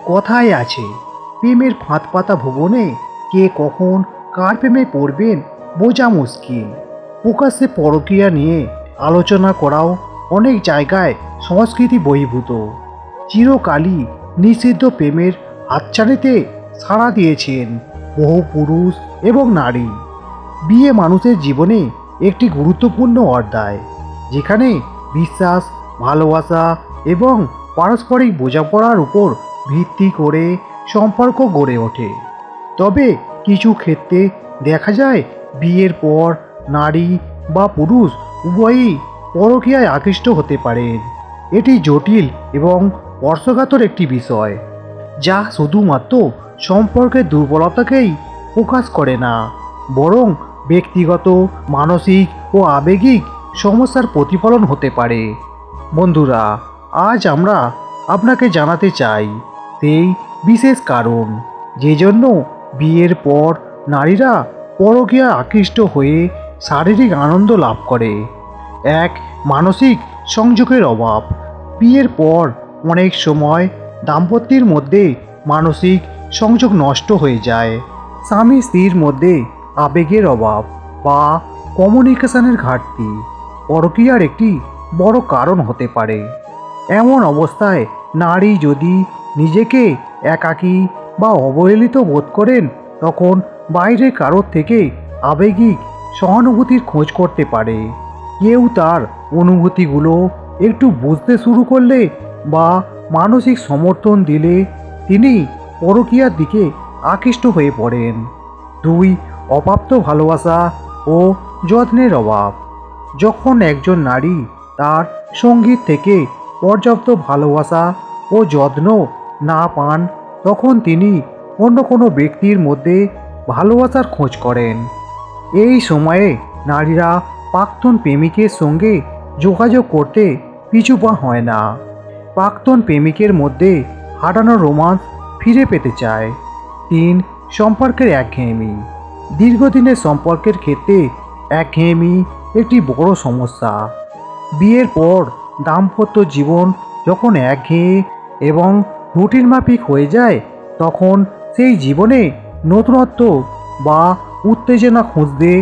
কথায় আছে, প্রেমের ফাঁদ পাতা ভুবনে কে কখন কার প্রেমে পড়বেন বোঝা মুশকিল। প্রকাশ্যে পরকীয়া নিয়ে আলোচনা করাও অনেক জায়গায় সংস্কৃতি বহির্ভূত। চিরকালই নিষিদ্ধ প্রেমের হাতছানিতে সাড়া দিয়েছেন বহু পুরুষ এবং নারী। বিয়ে মানুষের জীবনে একটি গুরুত্বপূর্ণ অধ্যায়, যেখানে বিশ্বাস, ভালোবাসা এবং পারস্পরিক বোঝাপড়ার উপর ভিত্তি করে সম্পর্ক গড়ে ওঠে। তবে কিছু ক্ষেত্রে দেখা যায় বিয়ের পর নারী বা পুরুষ উভয়ই পরকীয়ায় আকৃষ্ট হতে পারেন। এটি জটিল এবং স্পর্শকাতর একটি বিষয়, যা শুধুমাত্র সম্পর্কের দুর্বলতাকেই প্রকাশ করে না, বরং ব্যক্তিগত, মানসিক ও আবেগিক সমস্যার প্রতিফলন হতে পারে। বন্ধুরা, আজ আমরা আপনাকে জানাতে চাই সেই বিশেষ কারণ যে জন্য বিয়ের পর নারীরা পরকীয়ায় আকৃষ্ট হয়ে শারীরিক আনন্দ লাভ করে। এক, মানসিক সংযোগের অভাব। বিয়ের পর অনেক সময় দাম্পত্যের মধ্যে মানসিক সংযোগ নষ্ট হয়ে যায়। স্বামী স্ত্রীর মধ্যে আবেগের অভাব বা কমিউনিকেশনের ঘাটতি পরকীয়ার একটি বড় কারণ হতে পারে। এমন অবস্থায় নারী যদি নিজেকে একাকী বা অবহেলিত বোধ করেন, তখন বাইরের কারোর থেকে আবেগিক সহানুভূতির খোঁজ করতে পারে। কেউ তার অনুভূতিগুলো একটু বুঝতে শুরু করলে বা মানসিক সমর্থন দিলে তিনি পরকীয়ার দিকে আকৃষ্ট হয়ে পড়েন। দুই, অপ্রাপ্ত ভালোবাসা ও যত্নের অভাব। যখন একজন নারী তার সঙ্গীত থেকে পর্যাপ্ত ভালোবাসা ও যত্ন না পান, তখন তিনি অন্য কোনো ব্যক্তির মধ্যে ভালোবাসার খোঁজ করেন। এই সময়ে নারীরা প্রাক্তন প্রেমিকের সঙ্গে যোগাযোগ করতে পিছু পা হয় না। প্রাক্তন প্রেমিকের মধ্যে হারানো রোমান্স ফিরে পেতে চায়। তিন, সম্পর্কের একঘেয়েমি। দীর্ঘদিনের সম্পর্কের ক্ষেত্রে একঘেয়েমি একটি বড় সমস্যা। বিয়ের পর দাম্পত্য জীবন যখন একঘেয়ে এবং রুটিন মাফিক হয়ে যায়, তখন সেই জীবনে নতুনত্ব বা উত্তেজনা খুঁজতে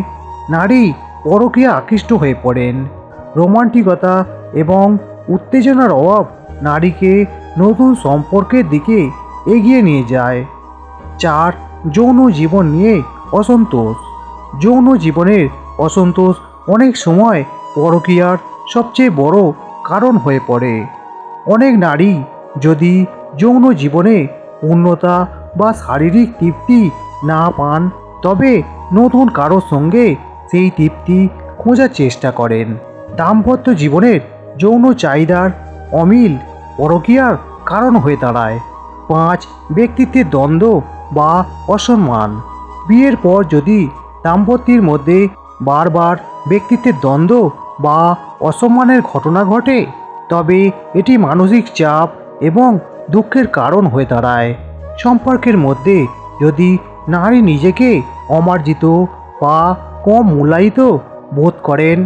নারী পরকীয়া আকৃষ্ট হয়ে পড়েন। রোমান্টিকতা এবং উত্তেজনার অভাব নারীকে নতুন সম্পর্কের দিকে এগিয়ে নিয়ে যায়। চার, যৌন জীবন নিয়ে অসন্তোষ। যৌন জীবনের অসন্তোষ অনেক সময় পরকীয়ার সবচেয়ে বড় কারণ হয়ে পড়ে। অনেক নারী যদি যৌন জীবনে পূর্ণতা বা শারীরিক তৃপ্তি না পান, তবে নতুন কারোর সঙ্গে সেই তৃপ্তি খোঁজার চেষ্টা করেন। দাম্পত্য জীবনের যৌন চাহিদার অমিল পরকীয়ার কারণ হয়ে দাঁড়ায়। পাঁচ, ব্যক্তিত্বের দ্বন্দ্ব বা অসম্মান। বিয়ের পর যদি দাম্পত্যের মধ্যে বারবার ব্যক্তিত্বের দ্বন্দ্ব বা অসম্মানের ঘটনা ঘটে, তবে এটি মানসিক চাপ এবং দুঃখের কারণ হয়ে দাঁড়ায়। সম্পর্কের মধ্যে যদি নারী নিজেকে অমার্জিত বা কম মূল্যায়িত বোধ করেন,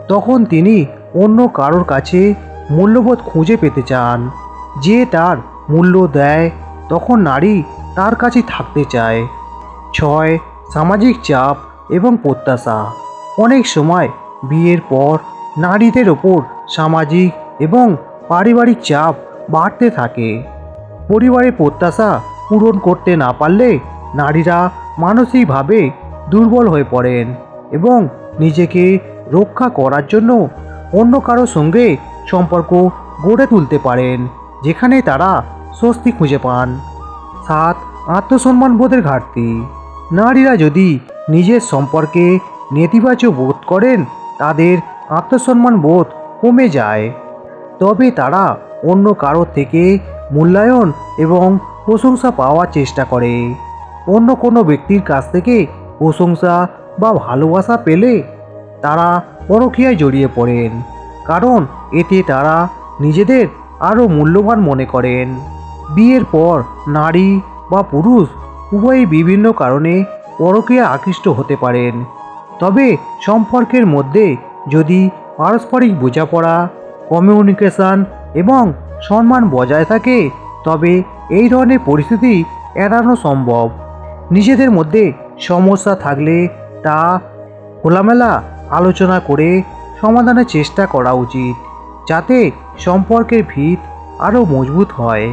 তখন তিনি অন্য কারোর কাছে মূল্যবোধ খুঁজে পেতে চান। যে তার মূল্য দেয়, তখন নারী তার কাছে থাকতে চায়। ছয়, সামাজিক চাপ এবং প্রত্যাশা। অনেক সময় বিয়ের পর নারীদের ওপর সামাজিক এবং পারিবারিক চাপ বাড়তে থাকে। পরিবারের প্রত্যাশা পূরণ করতে না পারলে নারীরা মানসিকভাবে দুর্বল হয়ে পড়েন এবং নিজেকে রক্ষা করার জন্য অন্য কারোর সঙ্গে সম্পর্ক গড়ে তুলতে পারেন, যেখানে তারা স্বস্তি খুঁজে পান। সাত, আত্মসম্মানবোধের ঘাটতি। নারীরা যদি নিজের সম্পর্কে নেতিবাচক বোধ করেন, তাদের আত্মসম্মান বোধ কমে যায়। তবে তারা অন্য কারোর থেকে মূল্যায়ন এবং প্রশংসা পাওয়ার চেষ্টা করে। অন্য কোনো ব্যক্তির কাছ থেকে প্রশংসা বা ভালোবাসা পেলে তারা পরকীয়ায় জড়িয়ে পড়েন, কারণ এতে তারা নিজেদের আরও মূল্যবান মনে করেন। বিয়ের পর নারী বা পুরুষ উভয়ই বিভিন্ন কারণে পরকীয়া আকৃষ্ট হতে পারেন। তবে সম্পর্কের মধ্যে যদি পারস্পরিক বোঝাপড়া, কমিউনিকেশন এবং সম্মান বজায় থাকে, তবে এই ধরনের পরিস্থিতি এড়ানো সম্ভব। নিজেদের মধ্যে সমস্যা থাকলে তা খোলামেলা আলোচনা করে সমাধানের চেষ্টা করা উচিত, যাতে সম্পর্কের ভিত আরও মজবুত হয়।